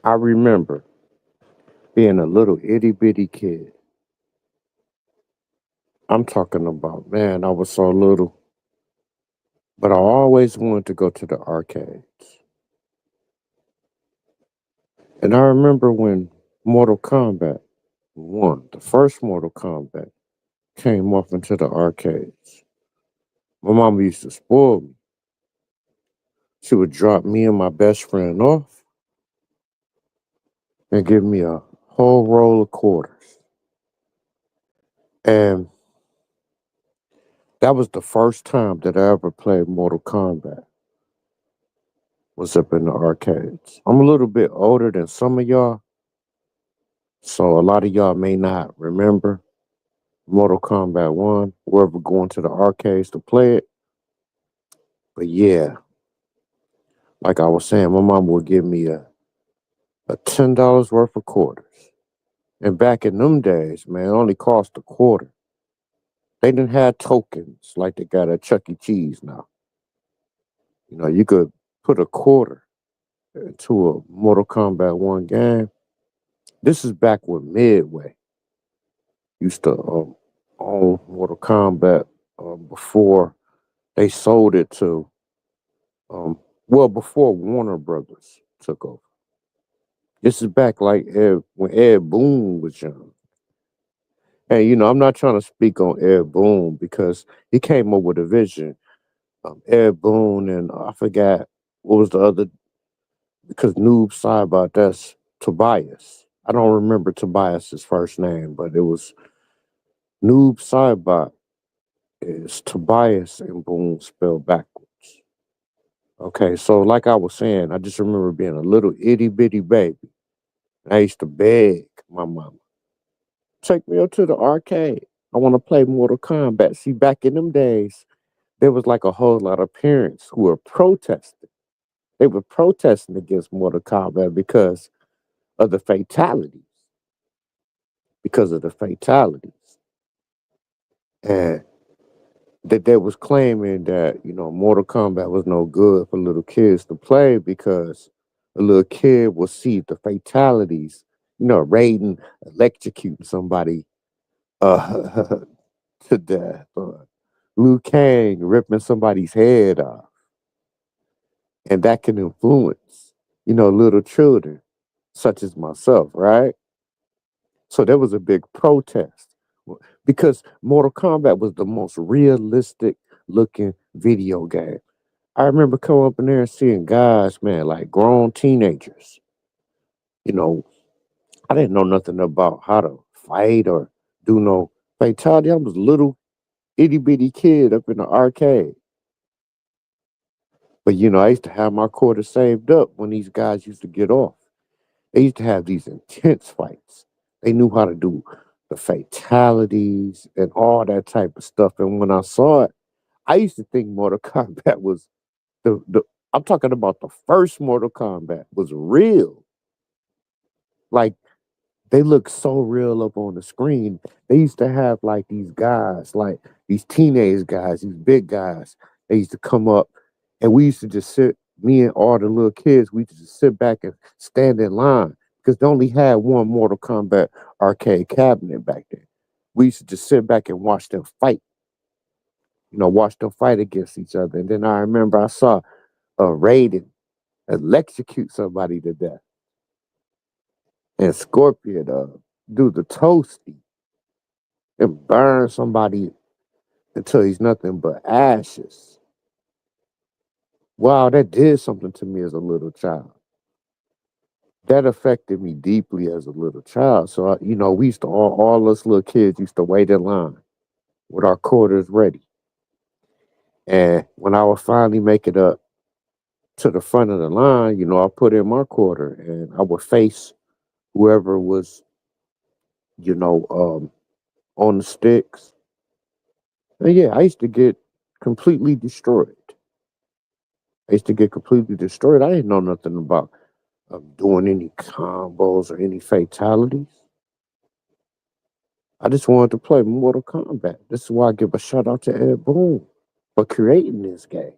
I remember being a little itty bitty kid. I'm talking about, man, I was so little, but I always wanted to go to the arcades. And I remember when Mortal Kombat 1, the first Mortal Kombat, came off into the arcades. My mama used to spoil me. She would drop me and my best friend off and give me a whole roll of quarters. And that was the first time that I ever played Mortal Kombat, was up in the arcades. I'm a little bit older than some of y'all, so a lot of y'all may not remember Mortal Kombat 1, or ever going to the arcades to play it. But yeah, like I was saying, my mom would give me a $10 worth of quarters. And back in them days, man, it only cost a quarter. They didn't have tokens like they got at Chuck E. Cheese now. You know, you could put a quarter into a Mortal Kombat 1 game. This is back when Midway used to own Mortal Kombat before they sold it to, well, before Warner Brothers took over. This is back like when Ed Boon was young. And, I'm not trying to speak on Ed Boon because he came up with a vision. Ed Boon and I forgot what was the other, because Noob Saibot, that's Tobias. I don't remember Tobias's first name, but it was Noob Saibot is Tobias and Boone spelled backwards. Okay, so like I was saying, I just remember being a little itty bitty baby. I used to beg my mama, take me up to the arcade. I want to play Mortal Kombat. See, back in them days, there was like a whole lot of parents who were protesting. They were protesting against Mortal Kombat of the fatalities, because of the fatalities. And that they was claiming that, Mortal Kombat was no good for little kids to play because a little kid will see the fatalities, raiding, electrocuting somebody uh, to death, or Liu Kang ripping somebody's head off. And that can influence, little children, such as myself, right? So there was a big protest because Mortal Kombat was the most realistic looking video game. I remember coming up in there and seeing guys, man, like grown teenagers. You know, I didn't know nothing about how to fight or do no fatality. I was a little itty bitty kid up in the arcade. But I used to have my quarter saved up when these guys used to get off. They used to have these intense fights. They knew how to do the fatalities and all that type of stuff. And when I saw it, I used to think Mortal Kombat was the I'm talking about the first Mortal Kombat was real. Like they look so real up on the screen. They used to have like these guys, like these teenage guys, these big guys. They used to come up and we used to just sit, me and all the little kids, we used to just sit back and stand in line because they only had one Mortal Kombat arcade cabinet back then. We used to just sit back and watch them fight, watch them fight against each other. And then I remember I saw a Raiden electrocute somebody to death and Scorpion do the toasty and burn somebody until he's nothing but ashes. Wow, that did something to me as a little child. That affected me deeply as a little child. So, we used to all us little kids used to wait in line with our quarters ready. And when I would finally make it up to the front of the line, I put in my quarter and I would face whoever was, you know, um, on the sticks. And yeah, I used to get completely destroyed. I used to get completely destroyed. I didn't know nothing about doing any combos or any fatalities. I just wanted to play Mortal Kombat. This is why I give a shout out to Ed Boon for creating this game.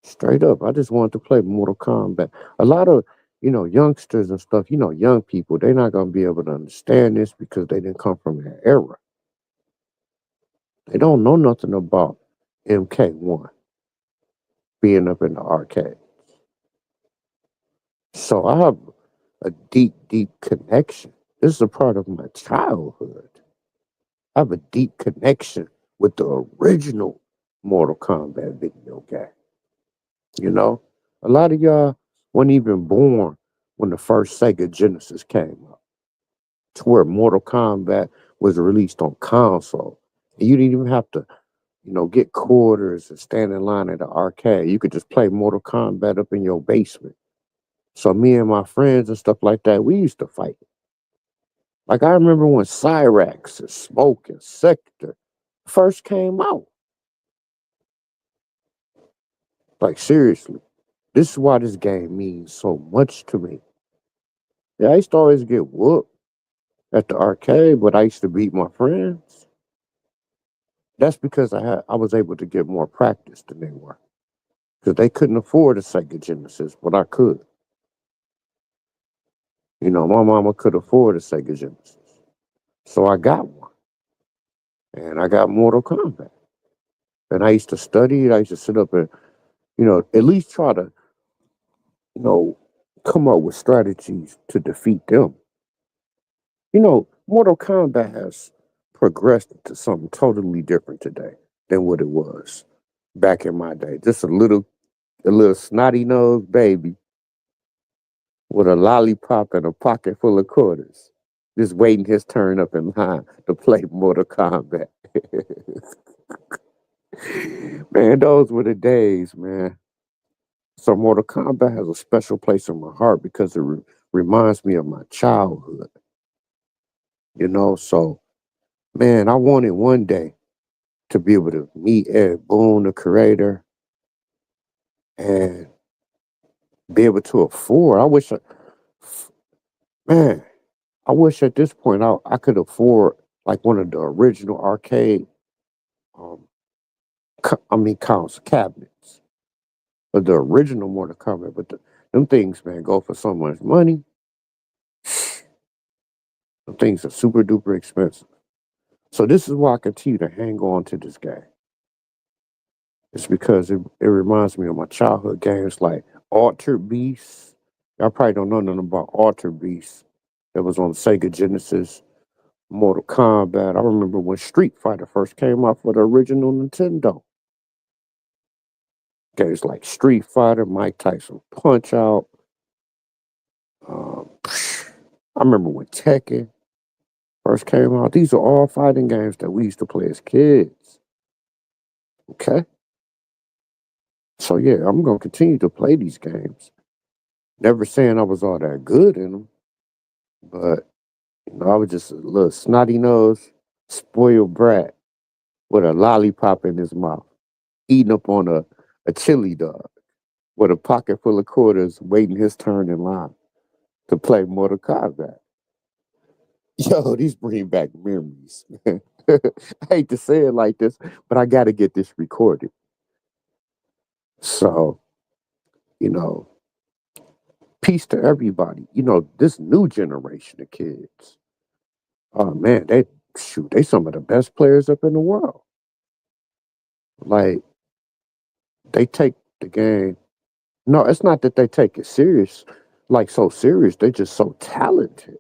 Straight up, I just wanted to play Mortal Kombat. A lot of youngsters and stuff, young people, they're not gonna be able to understand this because they didn't come from that era. They don't know nothing about MK1 being up in the arcade. So I have a deep, deep connection. This is a part of my childhood. I have a deep connection with the original Mortal Kombat video game. You know, a lot of y'all weren't even born when the first Sega Genesis came out, to where Mortal Kombat was released on console. And you didn't even have to, get quarters and stand in line at the arcade. You could just play Mortal Kombat up in your basement. So me and my friends and stuff like that, we used to fight. Like I remember when Cyrax and Smoke and Sector first came out. Like seriously, this is why this game means so much to me. Yeah, I used to always get whooped at the arcade, but I used to beat my friends. That's because I was able to get more practice than they were. Because they couldn't afford a Sega Genesis, but I could. My mama could afford a Sega Genesis. So I got one. And I got Mortal Kombat. And I used to study it. I used to sit up and, at least try to, you know, come up with strategies to defeat them. Mortal Kombat has progressed into something totally different today than what it was back in my day. Just a little snotty nosed baby with a lollipop and a pocket full of quarters, just waiting his turn up in line to play Mortal Kombat. Man, those were the days, man. So Mortal Kombat has a special place in my heart because it reminds me of my childhood. So man, I wanted one day to be able to meet Ed Boon, the creator, and be able to afford. Man, I wish at this point I could afford like one of the original arcade, um, cabinets of the original Mortal Kombat. But them things, man, go for so much money. Them things are super duper expensive. So this is why I continue to hang on to this game. It's because it reminds me of my childhood games like Altered Beast. Y'all probably don't know nothing about Altered Beast. It was on Sega Genesis, Mortal Kombat. I remember when Street Fighter first came out for the original Nintendo. Games like Street Fighter, Mike Tyson Punch Out. Um, I remember when Tekken first came out. These are all fighting games that we used to play as kids. Okay? So yeah, I'm gonna continue to play these games. Never saying I was all that good in them, but I was just a little snotty nose, spoiled brat with a lollipop in his mouth, eating up on a chili dog with a pocket full of quarters, waiting his turn in line to play Mortal Kombat. Yo, these bring back memories, man. I hate to say it like this, but I got to get this recorded. So, you know, peace to everybody. This new generation of kids. Oh man, they some of the best players up in the world. Like they take the game. No, it's not that they take it serious, like so serious. They just so talented.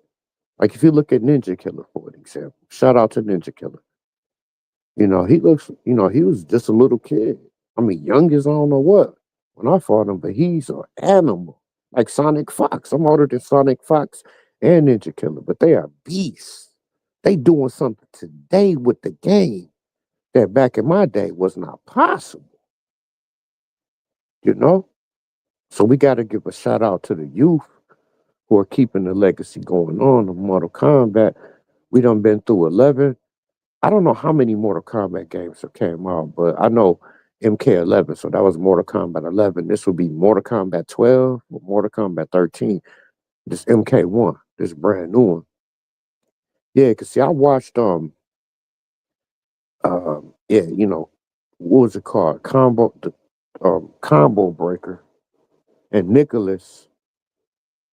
Like if you look at Ninja Killer for an example, shout out to Ninja Killer. He was just a little kid. I mean, young as I don't know what when I fought him, but he's an animal. Like Sonic Fox. I'm older than Sonic Fox and Ninja Killer, but they are beasts. They doing something today with the game that back in my day was not possible, you know? So we got to give a shout out to the youth who are keeping the legacy going on of Mortal Kombat. We done been through 11. I don't know how many Mortal Kombat games have came out, but I know MK11, so that was Mortal Kombat 11. This would be Mortal Kombat 12 or Mortal Kombat 13. This MK1, this brand new one. Yeah, cause see, I watched yeah, what was it called? Combo Breaker and Nicholas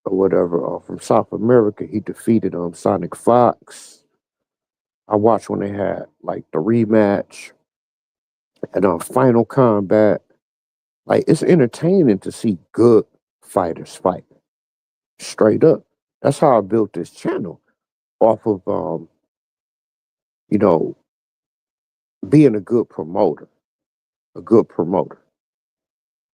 or whatever from South America. He defeated Sonic Fox. I watched when they had like the rematch and Final Combat. Like it's entertaining to see good fighters fight. Straight up. That's how I built this channel off of you know, being a good promoter,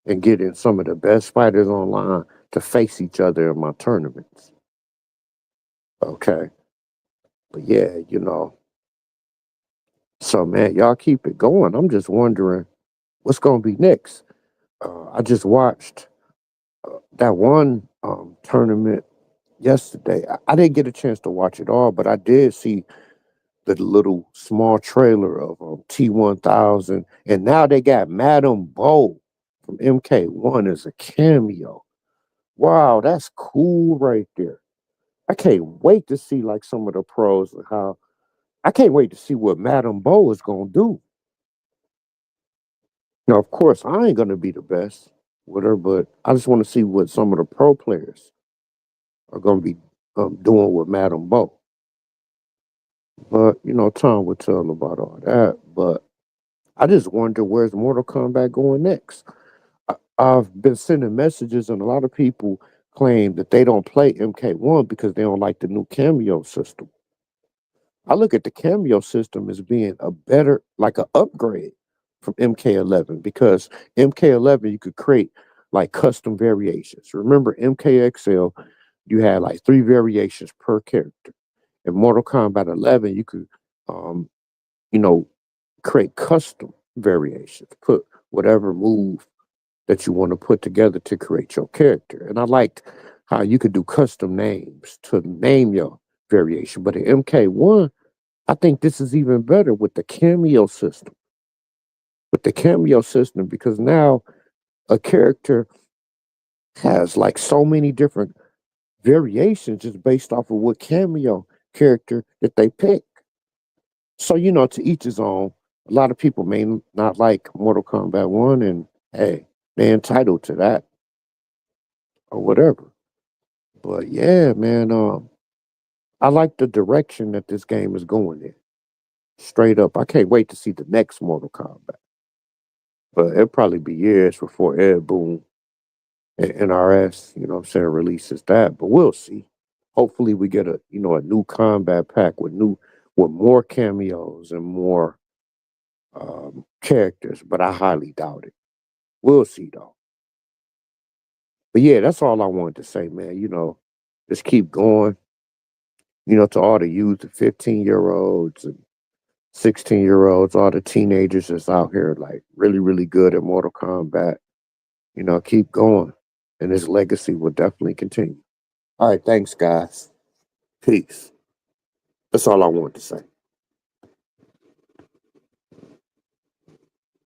and getting some of the best fighters online to face each other in my tournaments. Okay. But yeah, so man, y'all keep it going. I'm just wondering what's gonna be next. I just watched that one tournament yesterday. I didn't get a chance to watch it all, but I did see the little small trailer of T1000, and now they got Madam Bo from MK1 as a cameo. Wow, that's cool right there. I can't wait to see like some of the pros and how. I can't wait to see what Madam Bo is gonna do. Now, of course, I ain't gonna be the best with her, but I just want to see what some of the pro players are gonna be doing with Madam Bo. But time will tell about all that. But I just wonder where's Mortal Kombat going next. I've been sending messages, and a lot of people claim that they don't play MK1 because they don't like the new cameo system. I look at the cameo system as being a better, like an upgrade from MK11, because MK11 you could create like custom variations. Remember MKXL, you had like 3 variations per character. In Mortal Kombat 11, you could, um, you know, create custom variations, put whatever move that you want to put together to create your character. And I liked how you could do custom names to name your variation. But in MK1, I think this is even better with the cameo system. With the cameo system, because now a character has like so many different variations just based off of what cameo character that they pick. So, to each his own. A lot of people may not like Mortal Kombat 1, and hey, they're entitled to that or whatever. But yeah, man, I like the direction that this game is going in. Straight up. I can't wait to see the next Mortal Kombat. But it'll probably be years before Ed Boon and NRS, what I'm saying, releases that. But we'll see. Hopefully we get a new combat pack with more cameos and more characters, but I highly doubt it. We'll see though. But yeah, that's all I wanted to say, man. Just keep going. To all the youth, the 15-year-olds and 16-year-olds, all the teenagers that's out here like really, really good at Mortal Kombat. Keep going. And his legacy will definitely continue. All right, thanks, guys. Peace. That's all I wanted to say.